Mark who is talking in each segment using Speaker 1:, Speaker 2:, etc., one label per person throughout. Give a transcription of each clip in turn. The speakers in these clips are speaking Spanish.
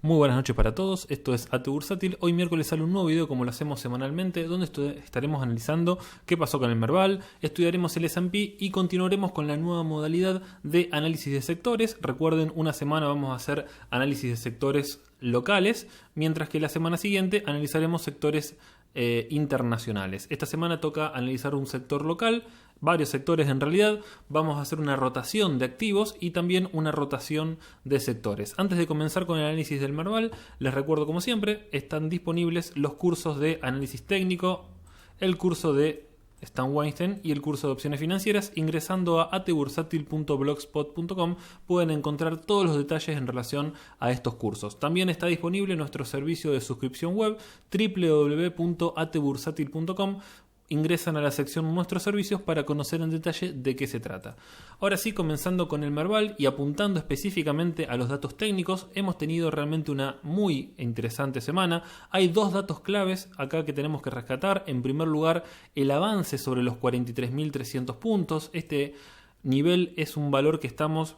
Speaker 1: Muy buenas noches para todos, esto es AT Bursátil. Hoy miércoles sale un nuevo video como lo hacemos semanalmente, donde estaremos analizando qué pasó con el Merval, estudiaremos el S&P y continuaremos con la nueva modalidad de análisis de sectores. Recuerden, una semana vamos a hacer análisis de sectores locales, mientras que la semana siguiente analizaremos sectores internacionales. Esta semana toca analizar un sector local, varios sectores en realidad. Vamos a hacer una rotación de activos y también una rotación de sectores. Antes de comenzar con el análisis del Merval, les recuerdo como siempre, están disponibles los cursos de análisis técnico, el curso de Stan Weinstein y el curso de opciones financieras. Ingresando a atbursatil.blogspot.com pueden encontrar todos los detalles en relación a estos cursos. También está disponible nuestro servicio de suscripción web www.atbursatil.com. Ingresan a la sección Nuestros Servicios para conocer en detalle de qué se trata. Ahora sí, comenzando con el Merval y apuntando específicamente a los datos técnicos, hemos tenido realmente una muy interesante semana. Hay dos datos claves acá que tenemos que rescatar. En primer lugar, el avance sobre los 43.300 puntos. Este nivel es un valor que estamos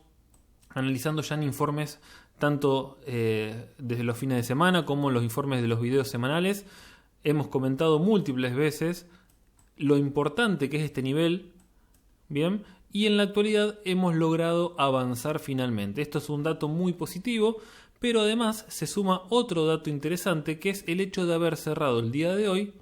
Speaker 1: analizando ya en informes tanto desde los fines de semana como en los informes de los videos semanales. Hemos comentado múltiples veces lo importante que es este nivel, bien, y en la actualidad hemos logrado avanzar finalmente. Esto es un dato muy positivo, pero además se suma otro dato interesante, que es el hecho de haber cerrado el día de hoy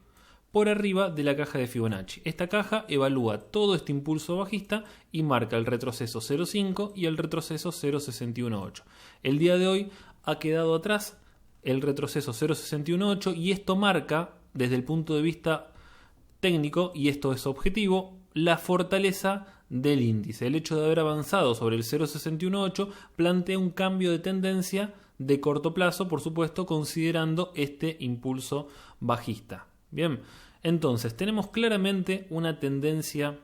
Speaker 1: por arriba de la caja de Fibonacci. Esta caja evalúa todo este impulso bajista y marca el retroceso 0.5 y el retroceso 0.618. El día de hoy ha quedado atrás el retroceso 0.618 y esto marca, desde el punto de vista técnico, y esto es objetivo, la fortaleza del índice. El hecho de haber avanzado sobre el 0.618 plantea un cambio de tendencia de corto plazo, por supuesto, considerando este impulso bajista. Bien, entonces tenemos claramente una tendencia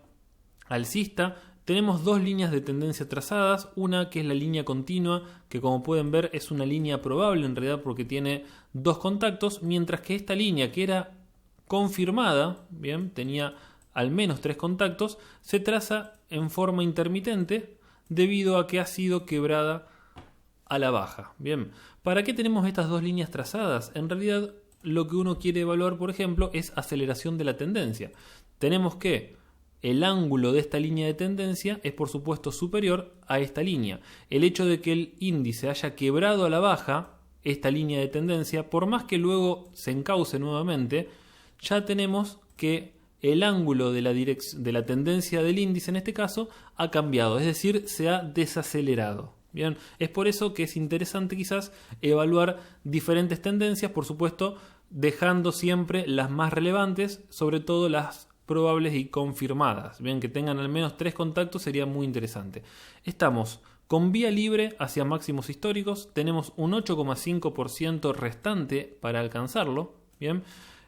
Speaker 1: alcista. Tenemos dos líneas de tendencia trazadas, una que es la línea continua, que como pueden ver es una línea probable en realidad porque tiene dos contactos, mientras que esta línea, que era confirmada, bien, tenía al menos tres contactos, se traza en forma intermitente debido a que ha sido quebrada a la baja. Bien, ¿para qué tenemos estas dos líneas trazadas? En realidad lo que uno quiere evaluar, por ejemplo, es aceleración de la tendencia. Tenemos que el ángulo de esta línea de tendencia es por supuesto superior a esta línea. El hecho de que el índice haya quebrado a la baja esta línea de tendencia, por más que luego se encauce nuevamente, ya tenemos que el ángulo de la tendencia del índice en este caso ha cambiado, es decir, se ha desacelerado. Bien, es por eso que es interesante quizás evaluar diferentes tendencias, por supuesto, dejando siempre las más relevantes, sobre todo las probables y confirmadas. Bien, que tengan al menos tres contactos sería muy interesante. Estamos con vía libre hacia máximos históricos, tenemos un 8,5% restante para alcanzarlo. Bien.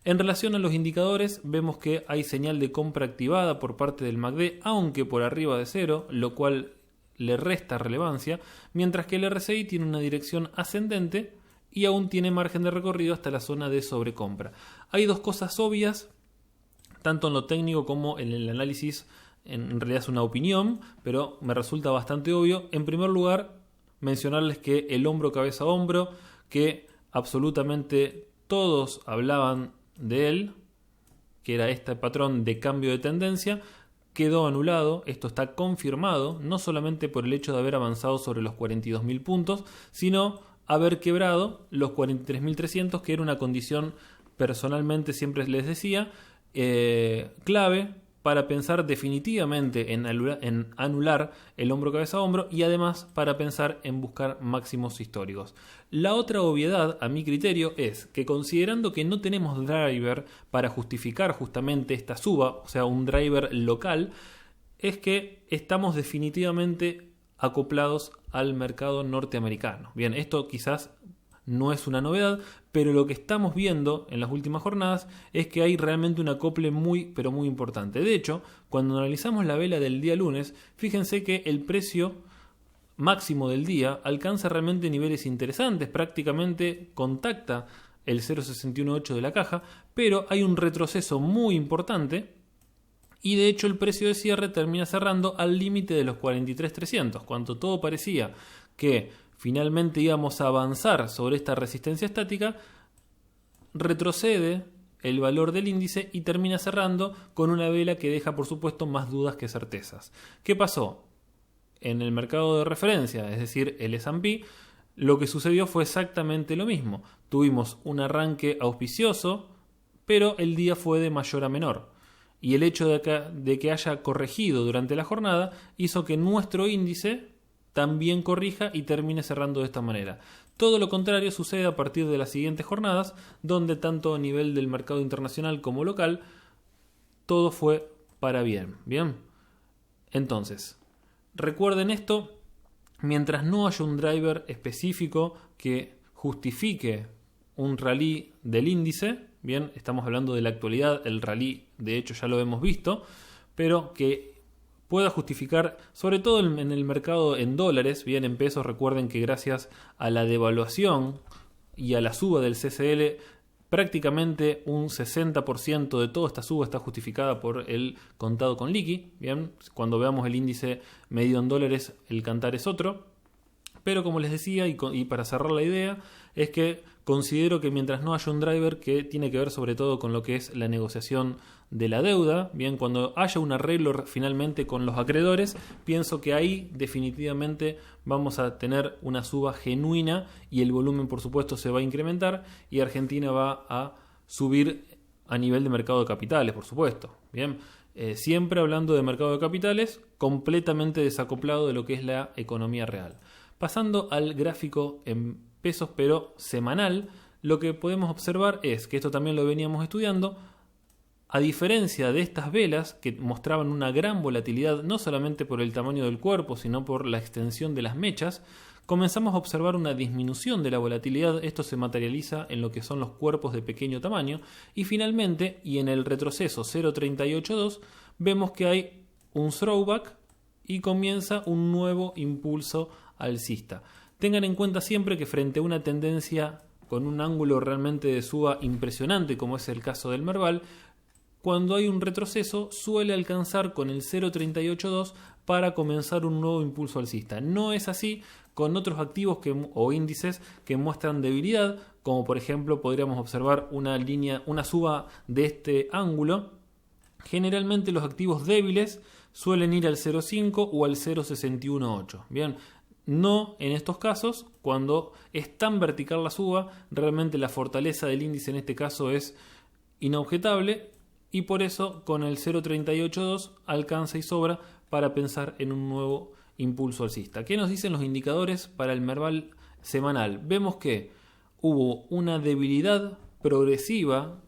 Speaker 1: En relación a los indicadores, vemos que hay señal de compra activada por parte del MACD, aunque por arriba de cero, lo cual le resta relevancia, mientras que el RSI tiene una dirección ascendente y aún tiene margen de recorrido hasta la zona de sobrecompra. Hay dos cosas obvias, tanto en lo técnico como en el análisis. En realidad es una opinión, pero me resulta bastante obvio. En primer lugar, mencionarles que el hombro cabeza a hombro, que absolutamente todos hablaban de él, que era este patrón de cambio de tendencia, quedó anulado. Esto está confirmado, no solamente por el hecho de haber avanzado sobre los 42.000 puntos, sino haber quebrado los 43.300, que era una condición, personalmente siempre les decía, clave para pensar definitivamente en anular el hombro cabeza a hombro y además para pensar en buscar máximos históricos. La otra obviedad, a mi criterio, es que considerando que no tenemos driver para justificar justamente esta suba, o sea, un driver local, es que estamos definitivamente acoplados al mercado norteamericano. Bien, esto quizás no es una novedad, pero lo que estamos viendo en las últimas jornadas es que hay realmente un acople muy, pero muy importante. De hecho, cuando analizamos la vela del día lunes, fíjense que el precio máximo del día alcanza realmente niveles interesantes, prácticamente contacta el 0.618 de la caja, pero hay un retroceso muy importante y de hecho el precio de cierre termina cerrando al límite de los 43.300, cuando todo parecía que finalmente íbamos a avanzar sobre esta resistencia estática, retrocede el valor del índice y termina cerrando con una vela que deja, por supuesto, más dudas que certezas. ¿Qué pasó? En el mercado de referencia, es decir, el S&P, lo que sucedió fue exactamente lo mismo. Tuvimos un arranque auspicioso, pero el día fue de mayor a menor. Y el hecho de que haya corregido durante la jornada hizo que nuestro índice también corrija y termine cerrando de esta manera. Todo lo contrario sucede a partir de las siguientes jornadas, donde tanto a nivel del mercado internacional como local, todo fue para bien. ¿Bien? Entonces, recuerden esto, mientras no haya un driver específico que justifique un rally del índice, bien, estamos hablando de la actualidad, el rally de hecho ya lo hemos visto, pero que pueda justificar, sobre todo en el mercado en dólares, bien, en pesos, recuerden que gracias a la devaluación y a la suba del CCL, prácticamente un 60% de toda esta suba está justificada por el contado con liqui. Bien, cuando veamos el índice medido en dólares, el cantar es otro. Pero como les decía, y para cerrar la idea, es que considero que mientras no haya un driver que tiene que ver sobre todo con lo que es la negociación de la deuda, bien, cuando haya un arreglo finalmente con los acreedores, pienso que ahí definitivamente vamos a tener una suba genuina y el volumen, por supuesto, se va a incrementar y Argentina va a subir a nivel de mercado de capitales, por supuesto. Bien, siempre hablando de mercado de capitales, completamente desacoplado de lo que es la economía real. Pasando al gráfico en pesos pero semanal, lo que podemos observar es que esto también lo veníamos estudiando. A diferencia de estas velas que mostraban una gran volatilidad no solamente por el tamaño del cuerpo sino por la extensión de las mechas, comenzamos a observar una disminución de la volatilidad. Esto se materializa en lo que son los cuerpos de pequeño tamaño y finalmente, y en el retroceso 0.382, vemos que hay un throwback y comienza un nuevo impulso alcista. Tengan en cuenta siempre que frente a una tendencia con un ángulo realmente de suba impresionante como es el caso del Merval, cuando hay un retroceso suele alcanzar con el 0.382 para comenzar un nuevo impulso alcista. No es así con otros activos o índices que muestran debilidad, como por ejemplo podríamos observar una suba de este ángulo. Generalmente los activos débiles suelen ir al 0.5 o al 0.618. Bien, no en estos casos, cuando es tan vertical la suba, realmente la fortaleza del índice en este caso es inobjetable y por eso con el 0.382 alcanza y sobra para pensar en un nuevo impulso alcista. ¿Qué nos dicen los indicadores para el Merval semanal? Vemos que hubo una debilidad progresiva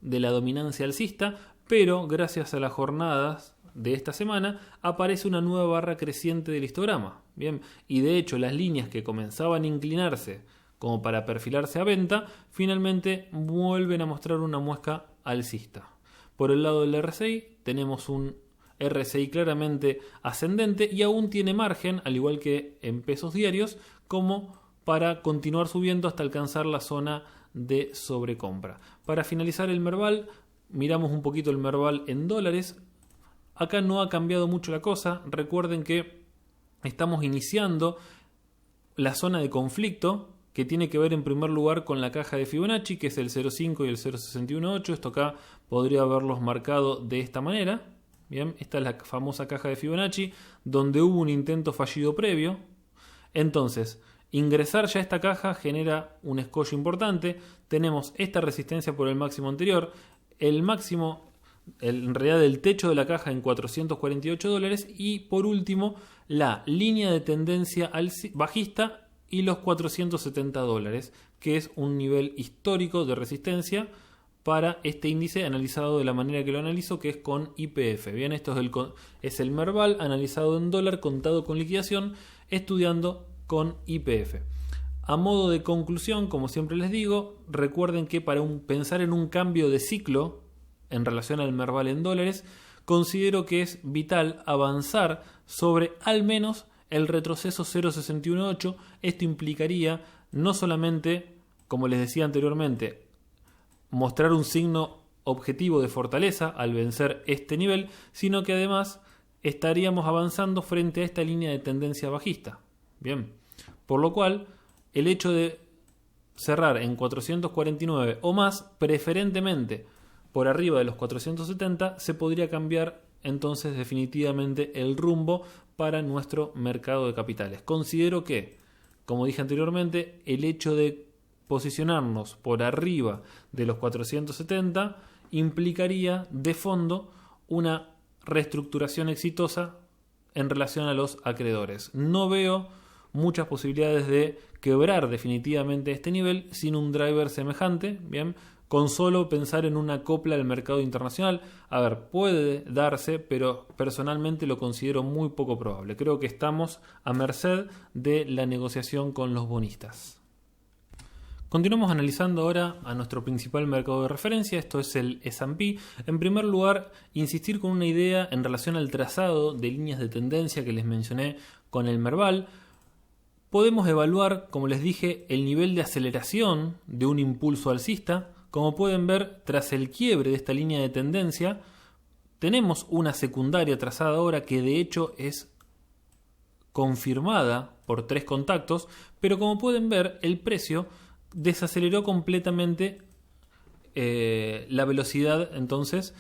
Speaker 1: de la dominancia alcista, pero gracias a las jornadas de esta semana aparece una nueva barra creciente del histograma. Bien, y de hecho las líneas que comenzaban a inclinarse como para perfilarse a venta, finalmente vuelven a mostrar una muesca alcista. Por el lado del RSI tenemos un RSI claramente ascendente y aún tiene margen, al igual que en pesos diarios, como para continuar subiendo hasta alcanzar la zona de sobrecompra. Para finalizar el Merval, miramos un poquito el Merval en dólares. Acá no ha cambiado mucho la cosa. Recuerden que estamos iniciando la zona de conflicto que tiene que ver en primer lugar con la caja de Fibonacci, que es el 0.5 y el 0.618. Esto acá podría haberlos marcado de esta manera. Bien, esta es la famosa caja de Fibonacci, donde hubo un intento fallido previo. Entonces, ingresar ya a esta caja genera un escollo importante. Tenemos esta resistencia por el máximo anterior. El máximo, en realidad el techo de la caja en $448 y por último la línea de tendencia bajista y los $470, que es un nivel histórico de resistencia para este índice analizado de la manera que lo analizo, que es con YPF. Bien, esto es el Merval analizado en dólar contado con liquidación, estudiando con YPF. A modo de conclusión, como siempre les digo, recuerden que para pensar en un cambio de ciclo en relación al Merval en dólares, considero que es vital avanzar sobre al menos el retroceso 0.618. Esto implicaría no solamente, como les decía anteriormente, mostrar un signo objetivo de fortaleza al vencer este nivel, sino que además estaríamos avanzando frente a esta línea de tendencia bajista. Bien, Por lo cual, el hecho de cerrar en 449 o más, preferentemente por arriba de los 470, se podría cambiar entonces definitivamente el rumbo para nuestro mercado de capitales. Considero que, como dije anteriormente, el hecho de posicionarnos por arriba de los 470 implicaría de fondo una reestructuración exitosa en relación a los acreedores. No veo muchas posibilidades de quebrar definitivamente este nivel sin un driver semejante, bien, con solo pensar en una copla del mercado internacional. A ver, puede darse, pero personalmente lo considero muy poco probable. Creo que estamos a merced de la negociación con los bonistas. Continuamos analizando ahora a nuestro principal mercado de referencia, esto es el S&P. En primer lugar, insistir con una idea en relación al trazado de líneas de tendencia que les mencioné con el Merval. Podemos evaluar, como les dije, el nivel de aceleración de un impulso alcista. Como pueden ver, tras el quiebre de esta línea de tendencia, tenemos una secundaria trazada ahora que de hecho es confirmada por 3 contactos, pero como pueden ver, el precio desaceleró completamente la velocidad entonces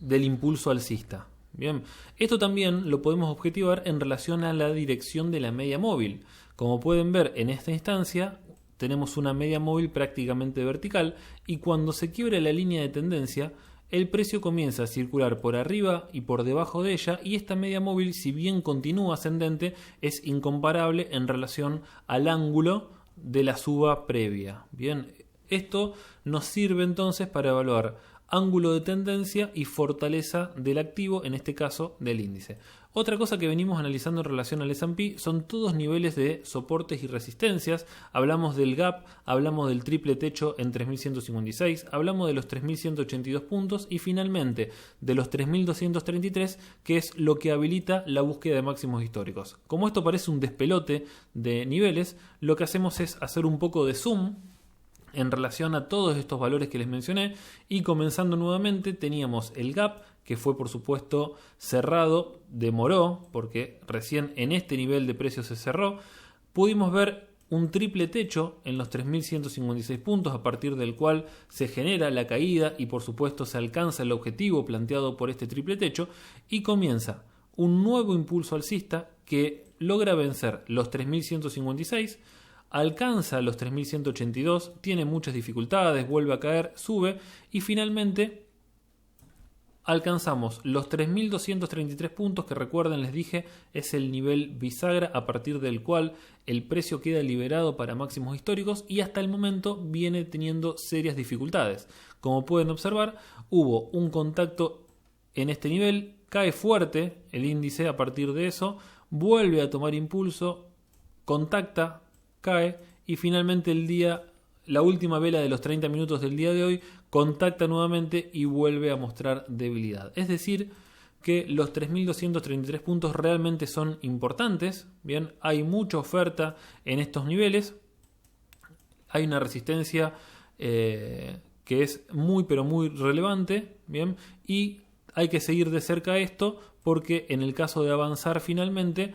Speaker 1: del impulso alcista. Bien, esto también lo podemos objetivar en relación a la dirección de la media móvil. Como pueden ver en esta instancia tenemos una media móvil prácticamente vertical y cuando se quiebra la línea de tendencia el precio comienza a circular por arriba y por debajo de ella y esta media móvil, si bien continúa ascendente, es incomparable en relación al ángulo de la suba previa. Bien, esto nos sirve entonces para evaluar ángulo de tendencia y fortaleza del activo, en este caso del índice. Otra cosa que venimos analizando en relación al S&P son todos niveles de soportes y resistencias. Hablamos del gap, hablamos del triple techo en 3156, hablamos de los 3182 puntos y finalmente de los 3233, que es lo que habilita la búsqueda de máximos históricos. Como esto parece un despelote de niveles, lo que hacemos es hacer un poco de zoom en relación a todos estos valores que les mencioné y comenzando nuevamente teníamos el gap que fue por supuesto cerrado, demoró porque recién en este nivel de precios se cerró. Pudimos ver un triple techo en los 3156 puntos a partir del cual se genera la caída y por supuesto se alcanza el objetivo planteado por este triple techo y comienza un nuevo impulso alcista que logra vencer los 3156, alcanza los 3182, tiene muchas dificultades, vuelve a caer, sube y finalmente alcanzamos los 3233 puntos que recuerden les dije es el nivel bisagra a partir del cual el precio queda liberado para máximos históricos y hasta el momento viene teniendo serias dificultades. Como pueden observar hubo un contacto en este nivel, cae fuerte el índice a partir de eso, vuelve a tomar impulso, contacta, cae y finalmente la última vela de los 30 minutos del día de hoy contacta nuevamente y vuelve a mostrar debilidad. Es decir, que los 3.233 puntos realmente son importantes. Bien, hay mucha oferta en estos niveles. Hay una resistencia que es muy pero muy relevante. Bien, y hay que seguir de cerca esto porque en el caso de avanzar finalmente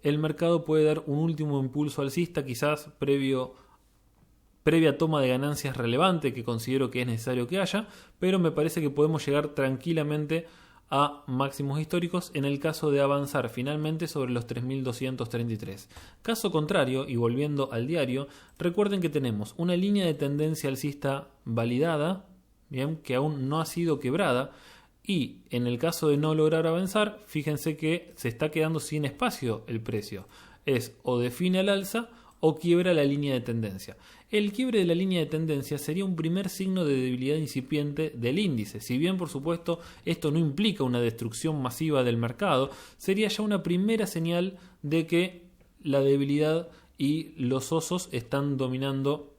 Speaker 1: el mercado puede dar un último impulso alcista, quizás previa toma de ganancias relevante que considero que es necesario que haya, pero me parece que podemos llegar tranquilamente a máximos históricos en el caso de avanzar finalmente sobre los 3.233. Caso contrario, y volviendo al diario, recuerden que tenemos una línea de tendencia alcista validada, bien, que aún no ha sido quebrada, y en el caso de no lograr avanzar, fíjense que se está quedando sin espacio el precio. Es o define al alza o quiebra la línea de tendencia. El quiebre de la línea de tendencia sería un primer signo de debilidad incipiente del índice. Si bien, por supuesto, esto no implica una destrucción masiva del mercado, sería ya una primera señal de que la debilidad y los osos están dominando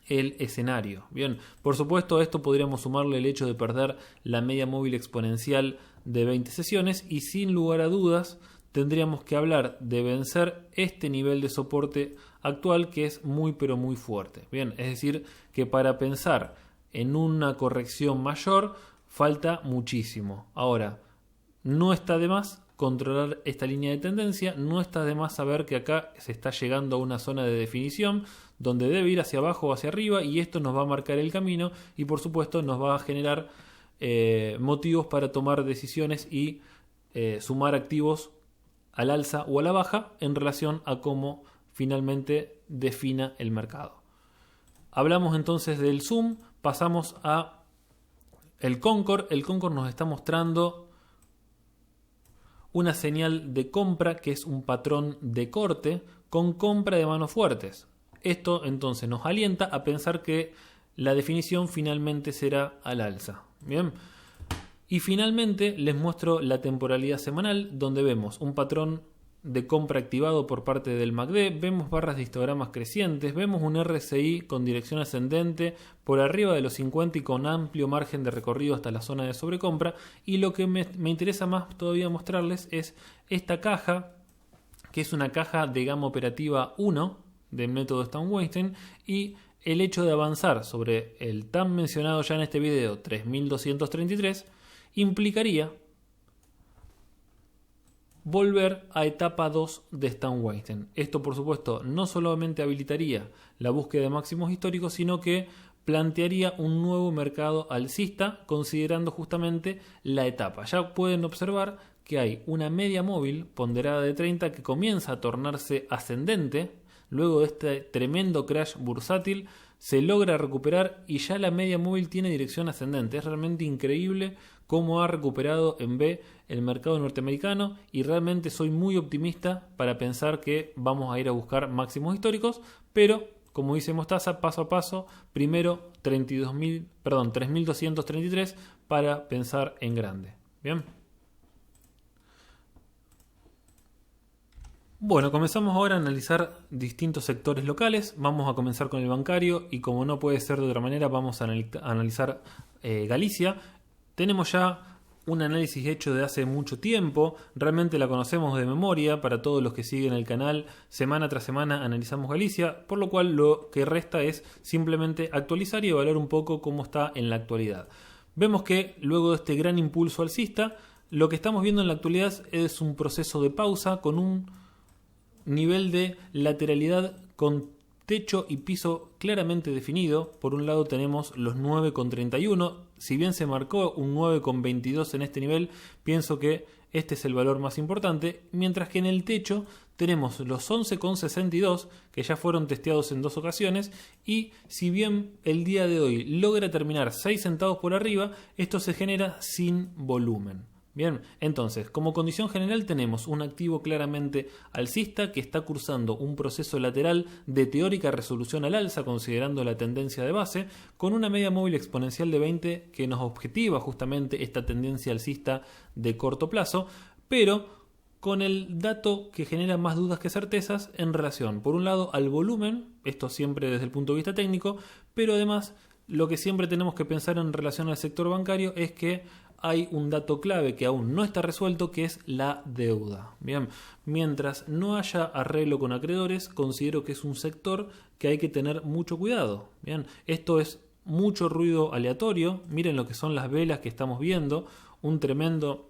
Speaker 1: el escenario. Bien, por supuesto, a esto podríamos sumarle el hecho de perder la media móvil exponencial de 20 sesiones y sin lugar a dudas tendríamos que hablar de vencer este nivel de soporte actual que es muy pero muy fuerte. Bien, es decir, que para pensar en una corrección mayor falta muchísimo. Ahora, no está de más controlar esta línea de tendencia. No está de más saber que acá se está llegando a una zona de definición donde debe ir hacia abajo o hacia arriba, y esto nos va a marcar el camino y por supuesto nos va a generar motivos para tomar decisiones y sumar activos al alza o a la baja en relación a cómo finalmente defina el mercado. Hablamos entonces del Zoom, pasamos a el Concord. El Concord nos está mostrando una señal de compra que es un patrón de corte con compra de manos fuertes. Esto entonces nos alienta a pensar que la definición finalmente será al alza. Bien. Y finalmente les muestro la temporalidad semanal, donde vemos un patrón de compra activado por parte del MACD, vemos barras de histogramas crecientes, vemos un RSI con dirección ascendente por arriba de los 50 y con amplio margen de recorrido hasta la zona de sobrecompra. Y lo que me interesa más todavía mostrarles es esta caja, que es una caja de gama operativa 1 del método Stan-Weinstein, y el hecho de avanzar sobre el tan mencionado ya en este video 3233 implicaría volver a etapa 2 de Stan-Weinstein. Esto por supuesto no solamente habilitaría la búsqueda de máximos históricos, sino que plantearía un nuevo mercado alcista considerando justamente la etapa. Ya pueden observar que hay una media móvil ponderada de 30 que comienza a tornarse ascendente. Luego de este tremendo crash bursátil se logra recuperar y ya la media móvil tiene dirección ascendente. Es realmente increíble cómo ha recuperado en B el mercado norteamericano, y realmente soy muy optimista para pensar que vamos a ir a buscar máximos históricos, pero como dice Mostaza, paso a paso, primero 3.233 para pensar en grande. Bien. Bueno, comenzamos ahora a analizar distintos sectores locales. Vamos a comenzar con el bancario y, como no puede ser de otra manera, vamos a analizar Galicia. Tenemos ya un análisis hecho de hace mucho tiempo, realmente la conocemos de memoria. Para todos los que siguen el canal, semana tras semana analizamos Galicia, por lo cual lo que resta es simplemente actualizar y evaluar un poco cómo está en la actualidad. Vemos que luego de este gran impulso alcista, lo que estamos viendo en la actualidad es un proceso de pausa con un nivel de lateralidad con techo y piso claramente definido. Por un lado tenemos los 9,31. Si bien se marcó un 9,22 en este nivel, pienso que este es el valor más importante, mientras que en el techo tenemos los 11,62 que ya fueron testeados en 2 ocasiones, y si bien el día de hoy logra terminar 6 centavos por arriba, esto se genera sin volumen. Bien, entonces, como condición general tenemos un activo claramente alcista que está cursando un proceso lateral de teórica resolución al alza considerando la tendencia de base, con una media móvil exponencial de 20 que nos objetiva justamente esta tendencia alcista de corto plazo, pero con el dato que genera más dudas que certezas en relación, por un lado, al volumen, esto siempre desde el punto de vista técnico, pero además lo que siempre tenemos que pensar en relación al sector bancario es que hay un dato clave que aún no está resuelto, que es la deuda. Bien, mientras no haya arreglo con acreedores, considero que es un sector que hay que tener mucho cuidado. Bien, esto es mucho ruido aleatorio. Miren lo que son las velas que estamos viendo, un tremendo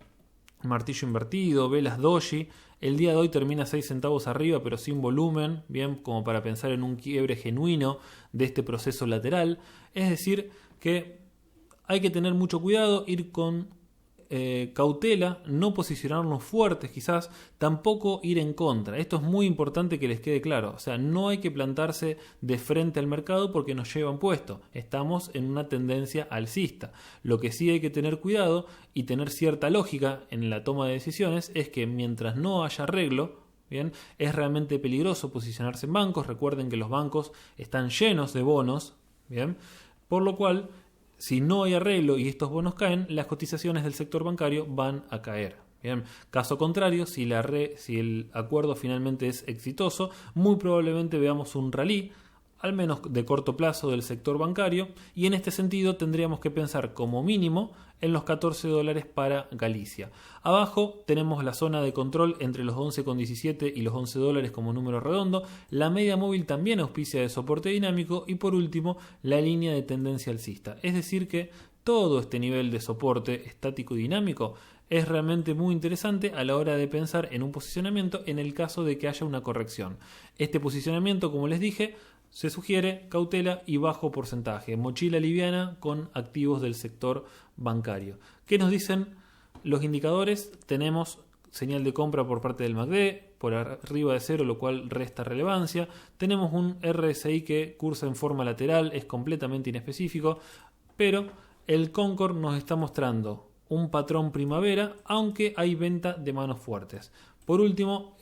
Speaker 1: martillo invertido, velas doji. El día de hoy termina 6 centavos arriba, pero sin volumen, bien, como para pensar en un quiebre genuino de este proceso lateral. Es decir, que hay que tener mucho cuidado, ir con cautela, no posicionarnos fuertes quizás, tampoco ir en contra. Esto es muy importante que les quede claro. O sea, no hay que plantarse de frente al mercado porque nos llevan puesto. Estamos en una tendencia alcista. Lo que sí hay que tener cuidado y tener cierta lógica en la toma de decisiones es que mientras no haya arreglo, bien, es realmente peligroso posicionarse en bancos. Recuerden que los bancos están llenos de bonos, bien, por lo cual, si no hay arreglo y estos bonos caen, las cotizaciones del sector bancario van a caer. Bien. Caso contrario, si el acuerdo finalmente es exitoso, muy probablemente veamos un rally, al menos de corto plazo, del sector bancario, y en este sentido tendríamos que pensar como mínimo en los $14 para Galicia. Abajo tenemos la zona de control entre los 11,17 y los $11 como número redondo. La media móvil también auspicia de soporte dinámico, y por último la línea de tendencia alcista. Es decir que todo este nivel de soporte estático y dinámico es realmente muy interesante a la hora de pensar en un posicionamiento en el caso de que haya una corrección. Este posicionamiento, como les dije, se sugiere cautela y bajo porcentaje, mochila liviana con activos del sector bancario. ¿Qué nos dicen los indicadores? Tenemos señal de compra por parte del MACD por arriba de 0, lo cual resta relevancia. Tenemos un RSI que cursa en forma lateral, es completamente inespecífico, pero el Concord nos está mostrando un patrón primavera, aunque hay venta de manos fuertes. Por último,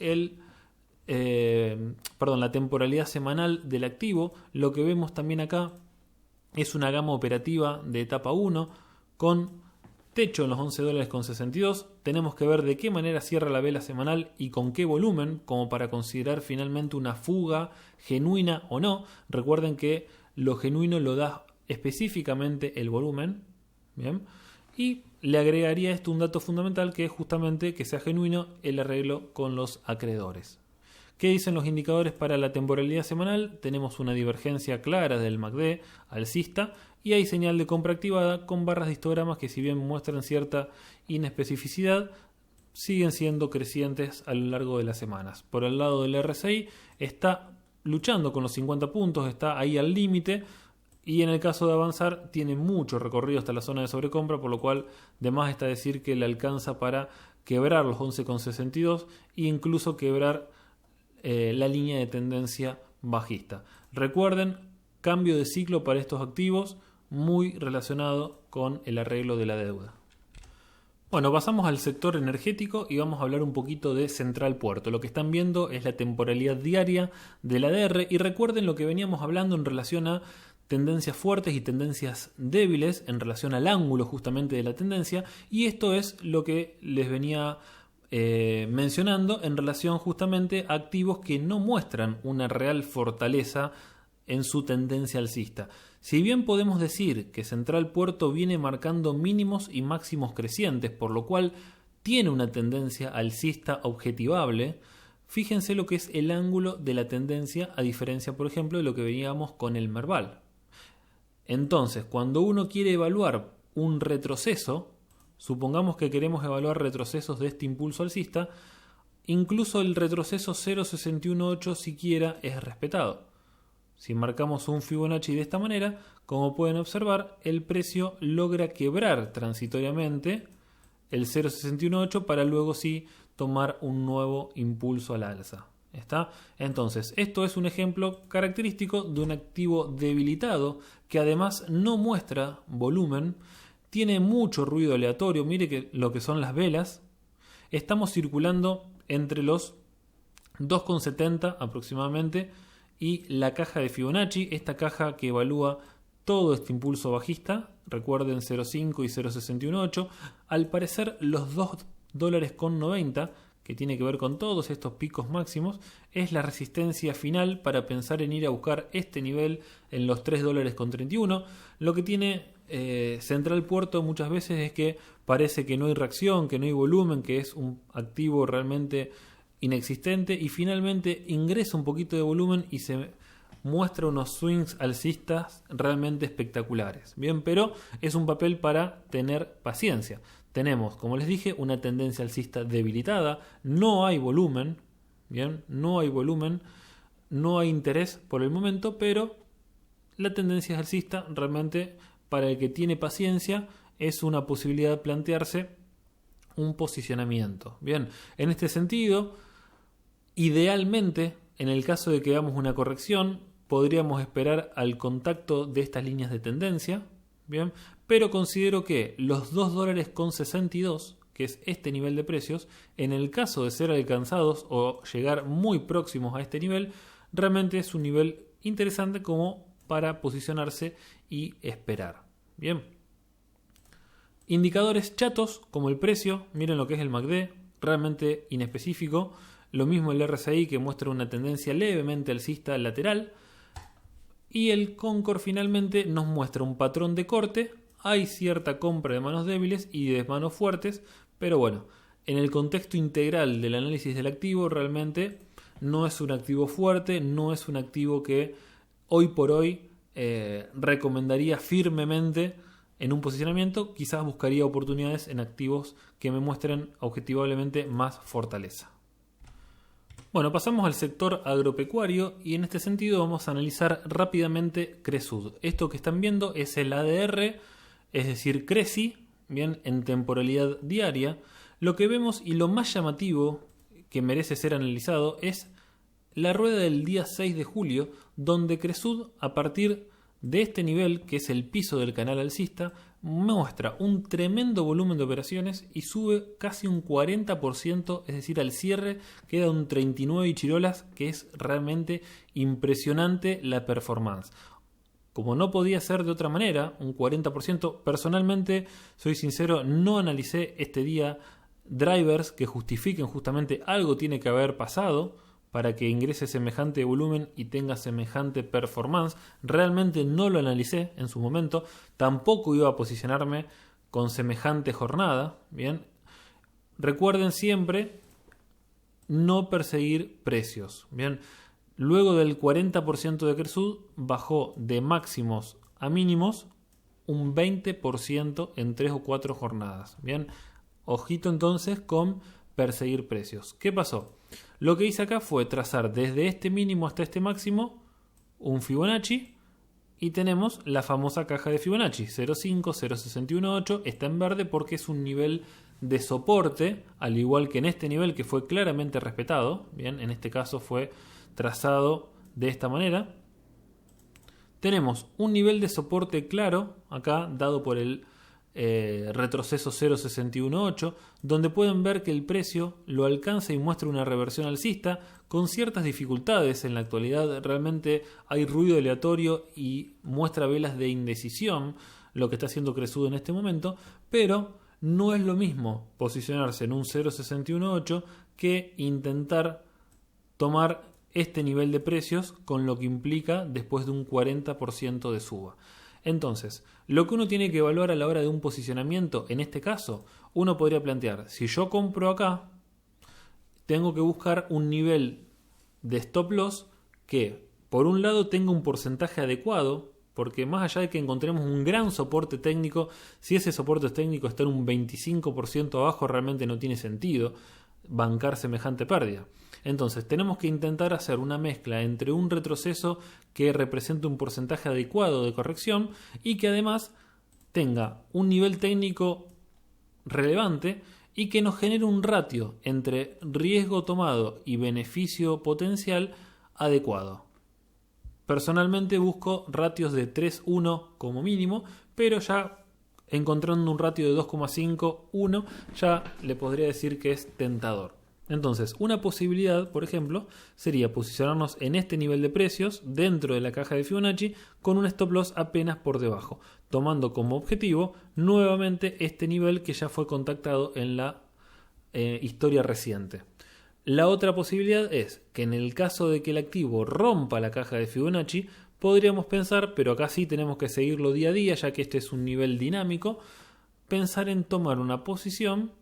Speaker 1: la temporalidad semanal del activo. Lo que vemos también acá es una gama operativa de etapa 1 con techo en los $11.62. Tenemos que ver de qué manera cierra la vela semanal y con qué volumen, como para considerar finalmente una fuga genuina o no. Recuerden que lo genuino lo da específicamente el volumen. Bien. Y le agregaría esto un dato fundamental, que es justamente que sea genuino el arreglo con los acreedores. ¿Qué dicen los indicadores para la temporalidad semanal? Tenemos una divergencia clara del MACD alcista y hay señal de compra activada con barras de histogramas que, si bien muestran cierta inespecificidad, siguen siendo crecientes a lo largo de las semanas. Por el lado del RSI está luchando con los 50 puntos, está ahí al límite, y en el caso de avanzar tiene mucho recorrido hasta la zona de sobrecompra, por lo cual de más está decir que le alcanza para quebrar los 11.62 e incluso quebrar la línea de tendencia bajista. Recuerden, cambio de ciclo para estos activos muy relacionado con el arreglo de la deuda. Bueno, pasamos al sector energético y vamos a hablar un poquito de Central Puerto. Lo que están viendo es la temporalidad diaria del ADR y recuerden lo que veníamos hablando en relación a tendencias fuertes y tendencias débiles, en relación al ángulo justamente de la tendencia, y esto es lo que les venía mencionando en relación justamente a activos que no muestran una real fortaleza en su tendencia alcista. Si bien podemos decir que Central Puerto viene marcando mínimos y máximos crecientes, por lo cual tiene una tendencia alcista objetivable, fíjense lo que es el ángulo de la tendencia, a diferencia, por ejemplo, de lo que veníamos con el Merval. Entonces, cuando uno quiere evaluar un retroceso, supongamos que queremos evaluar retrocesos de este impulso alcista, incluso el retroceso 0.618 siquiera es respetado. Si marcamos un Fibonacci de esta manera, como pueden observar, el precio logra quebrar transitoriamente el 0.618 para luego sí tomar un nuevo impulso al alza. ¿Está? Entonces, esto es un ejemplo característico de un activo debilitado que además no muestra volumen, tiene mucho ruido aleatorio. Mire que lo que son las velas, estamos circulando entre los 2,70 aproximadamente y la caja de Fibonacci, esta caja que evalúa todo este impulso bajista, recuerden 0.5 y 0.618, al parecer los $2.90, que tiene que ver con todos estos picos máximos, es la resistencia final para pensar en ir a buscar este nivel en los $3.31. Lo que tiene Central Puerto muchas veces es que parece que no hay reacción, que no hay volumen, que es un activo realmente inexistente, y finalmente ingresa un poquito de volumen y se muestra unos swings alcistas realmente espectaculares. Bien, pero es un papel para tener paciencia. Tenemos, como les dije, una tendencia alcista debilitada, no hay volumen, bien, no hay volumen, no hay interés por el momento, pero la tendencia alcista realmente, para el que tiene paciencia, es una posibilidad plantearse un posicionamiento. Bien, en este sentido, idealmente, en el caso de que hagamos una corrección, podríamos esperar al contacto de estas líneas de tendencia, bien, pero considero que los $2.62, que es este nivel de precios, en el caso de ser alcanzados o llegar muy próximos a este nivel, realmente es un nivel interesante como para posicionarse y esperar. Bien. Indicadores chatos como el precio, miren lo que es el MACD, realmente inespecífico. Lo mismo el RSI, que muestra una tendencia levemente alcista lateral. Y el Concord finalmente nos muestra un patrón de corte. Hay cierta compra de manos débiles y de manos fuertes, pero bueno, en el contexto integral del análisis del activo, realmente no es un activo fuerte, no es un activo que hoy por hoy recomendaría firmemente en un posicionamiento, quizás buscaría oportunidades en activos que me muestren objetivablemente más fortaleza. Bueno, pasamos al sector agropecuario y en este sentido vamos a analizar rápidamente Cresud. Esto que están viendo es el ADR, es decir, Creci, bien, en temporalidad diaria. Lo que vemos y lo más llamativo que merece ser analizado es la rueda del día 6 de julio, donde Cresud, a partir de este nivel, que es el piso del canal alcista, muestra un tremendo volumen de operaciones y sube casi un 40%, es decir, al cierre queda un 39 y chirolas, que es realmente impresionante la performance. Como no podía ser de otra manera, un 40%, personalmente, soy sincero, no analicé este día drivers que justifiquen justamente algo tiene que haber pasado para que ingrese semejante volumen y tenga semejante performance. Realmente no lo analicé en su momento, tampoco iba a posicionarme con semejante jornada. Bien, recuerden siempre no perseguir precios. Bien, luego del 40% de Cresud bajó de máximos a mínimos un 20% en 3 o 4 jornadas. Bien, ojito entonces con perseguir precios. ¿Qué pasó? Lo que hice acá fue trazar desde este mínimo hasta este máximo un Fibonacci y tenemos la famosa caja de Fibonacci 0.5, 0.618, está en verde porque es un nivel de soporte, al igual que en este nivel que fue claramente respetado. Bien, en este caso fue trazado de esta manera. Tenemos un nivel de soporte claro acá dado por el retroceso 0.618, donde pueden ver que el precio lo alcanza y muestra una reversión alcista con ciertas dificultades. En la actualidad realmente hay ruido aleatorio y muestra velas de indecisión lo que está haciendo Cresud en este momento, pero no es lo mismo posicionarse en un 0.618 que intentar tomar este nivel de precios con lo que implica después de un 40% de suba. Entonces, lo que uno tiene que evaluar a la hora de un posicionamiento, en este caso, uno podría plantear, si yo compro acá, tengo que buscar un nivel de stop loss que, por un lado, tenga un porcentaje adecuado, porque más allá de que encontremos un gran soporte técnico, si ese soporte técnico está en un 25% abajo, realmente no tiene sentido bancar semejante pérdida. Entonces tenemos que intentar hacer una mezcla entre un retroceso que represente un porcentaje adecuado de corrección y que además tenga un nivel técnico relevante y que nos genere un ratio entre riesgo tomado y beneficio potencial adecuado. Personalmente busco ratios de 3-1 como mínimo, pero ya encontrando un ratio de 2,5-1 ya le podría decir que es tentador. Entonces, una posibilidad, por ejemplo, sería posicionarnos en este nivel de precios dentro de la caja de Fibonacci con un stop loss apenas por debajo, tomando como objetivo nuevamente este nivel que ya fue contactado en la historia reciente. La otra posibilidad es que en el caso de que el activo rompa la caja de Fibonacci, podríamos pensar, pero acá sí tenemos que seguirlo día a día, ya que este es un nivel dinámico, pensar en tomar una posición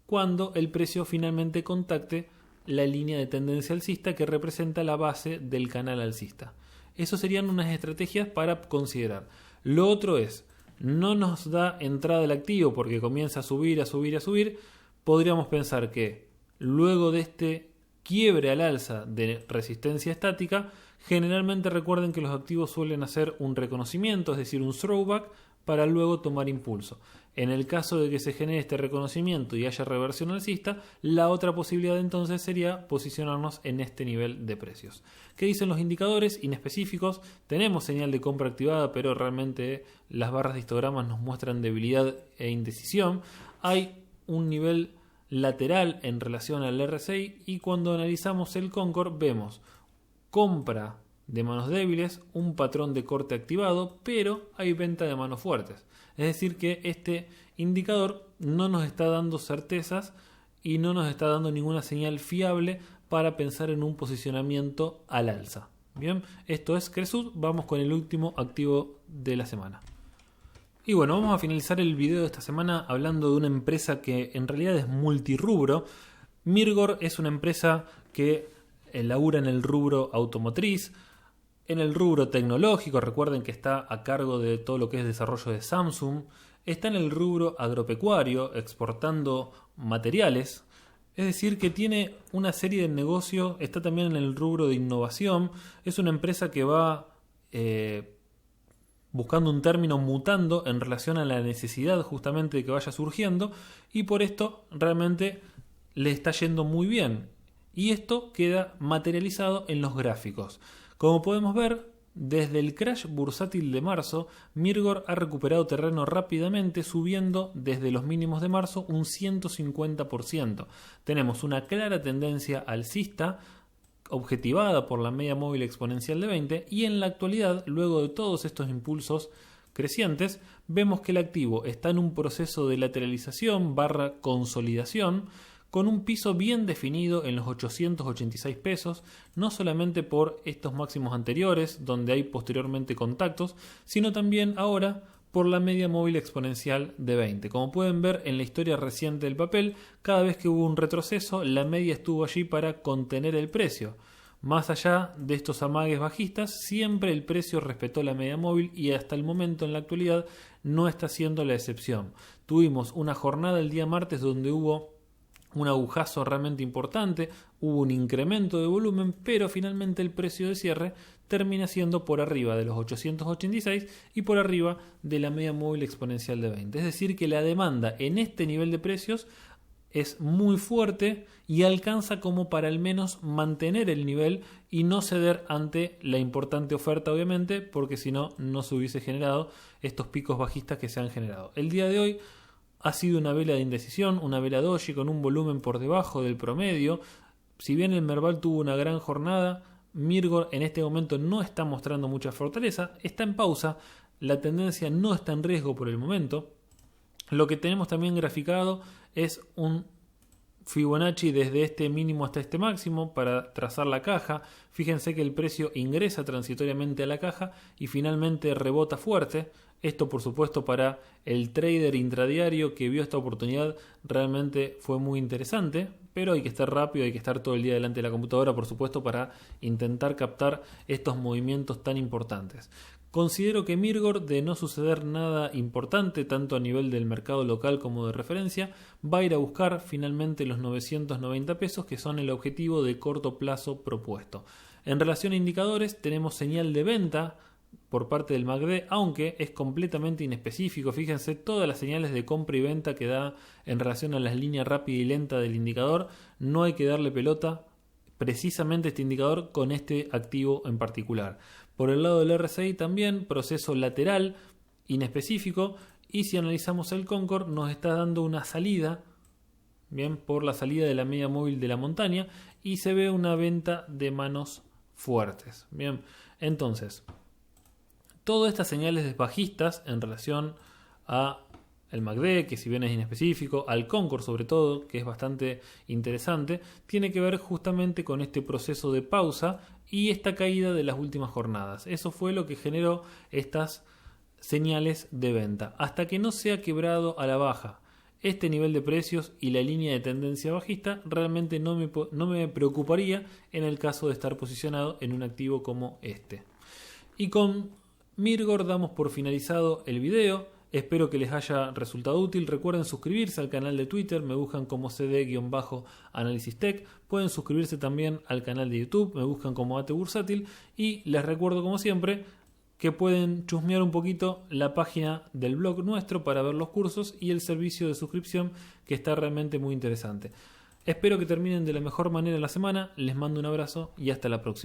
Speaker 1: cuando el precio finalmente contacte la línea de tendencia alcista que representa la base del canal alcista. Eso serían unas estrategias para considerar. Lo otro es, no nos da entrada el activo porque comienza a subir, a subir, a subir. Podríamos pensar que luego de este quiebre al alza de resistencia estática, generalmente recuerden que los activos suelen hacer un reconocimiento, es decir, un throwback, para luego tomar impulso. En el caso de que se genere este reconocimiento y haya reversión alcista, la otra posibilidad entonces sería posicionarnos en este nivel de precios. ¿Qué dicen los indicadores inespecíficos? Tenemos señal de compra activada, pero realmente las barras de histogramas nos muestran debilidad e indecisión. Hay un nivel lateral en relación al RSI y cuando analizamos el Concord vemos compra de manos débiles, un patrón de corte activado, pero hay venta de manos fuertes. Es decir que este indicador no nos está dando certezas y no nos está dando ninguna señal fiable para pensar en un posicionamiento al alza. Bien, esto es Cresud. Vamos con el último activo de la semana. Y bueno, vamos a finalizar el video de esta semana hablando de una empresa que en realidad es multirrubro. Mirgor es una empresa que labura en el rubro automotriz. En el rubro tecnológico, recuerden que está a cargo de todo lo que es desarrollo de Samsung. Está en el rubro agropecuario, exportando materiales. Es decir, que tiene una serie de negocios. Está también en el rubro de innovación. Es una empresa que va buscando un término, mutando en relación a la necesidad justamente de que vaya surgiendo. Y por esto realmente le está yendo muy bien. Y esto queda materializado en los gráficos. Como podemos ver, desde el crash bursátil de marzo, Mirgor ha recuperado terreno rápidamente, subiendo desde los mínimos de marzo un 150%. Tenemos una clara tendencia alcista, objetivada por la media móvil exponencial de 20, y en la actualidad, luego de todos estos impulsos crecientes, vemos que el activo está en un proceso de lateralización / consolidación, con un piso bien definido en los 886 pesos, no solamente por estos máximos anteriores, donde hay posteriormente contactos, sino también ahora por la media móvil exponencial de 20. Como pueden ver en la historia reciente del papel, cada vez que hubo un retroceso, la media estuvo allí para contener el precio. Más allá de estos amagues bajistas, siempre el precio respetó la media móvil y hasta el momento en la actualidad no está siendo la excepción. Tuvimos una jornada el día martes donde hubo un agujazo realmente importante, hubo un incremento de volumen, pero finalmente el precio de cierre termina siendo por arriba de los 886 y por arriba de la media móvil exponencial de 20. Es decir, que la demanda en este nivel de precios es muy fuerte y alcanza como para al menos mantener el nivel y no ceder ante la importante oferta, obviamente, porque si no, no se hubiese generado estos picos bajistas que se han generado. El día de hoy ha sido una vela de indecisión, una vela doji con un volumen por debajo del promedio. Si bien el Merval tuvo una gran jornada, Mirgor en este momento no está mostrando mucha fortaleza, está en pausa, la tendencia no está en riesgo por el momento. Lo que tenemos también graficado es un Fibonacci desde este mínimo hasta este máximo para trazar la caja. Fíjense que el precio ingresa transitoriamente a la caja y finalmente rebota fuerte. Esto por supuesto para el trader intradiario que vio esta oportunidad realmente fue muy interesante, pero hay que estar rápido, hay que estar todo el día delante de la computadora por supuesto para intentar captar estos movimientos tan importantes. Considero que Mirgor, de no suceder nada importante tanto a nivel del mercado local como de referencia, va a ir a buscar finalmente los 990 pesos que son el objetivo de corto plazo propuesto. En relación a indicadores tenemos señal de venta por parte del MACD, aunque es completamente inespecífico. Fíjense todas las señales de compra y venta que da en relación a las líneas rápida y lenta del indicador. No hay que darle pelota precisamente este indicador con este activo en particular. Por el lado del RSI también, proceso lateral inespecífico, y si analizamos el Concord nos está dando una salida, bien, por la salida de la media móvil de la montaña, y se ve una venta de manos fuertes. Bien, entonces, todas estas señales bajistas en relación a el MACD, que si bien es inespecífico, al Concord sobre todo, que es bastante interesante, tiene que ver justamente con este proceso de pausa y esta caída de las últimas jornadas. Eso fue lo que generó estas señales de venta. Hasta que no se ha quebrado a la baja este nivel de precios y la línea de tendencia bajista, realmente no me preocuparía en el caso de estar posicionado en un activo como este. Y con Mirgor damos por finalizado el video. Espero que les haya resultado útil. Recuerden suscribirse al canal de Twitter, me buscan como cd-análisis tech. Pueden suscribirse también al canal de YouTube, me buscan como AT Bursátil. Y les recuerdo como siempre que pueden chusmear un poquito la página del blog nuestro para ver los cursos y el servicio de suscripción que está realmente muy interesante. Espero que terminen de la mejor manera la semana, les mando un abrazo y hasta la próxima.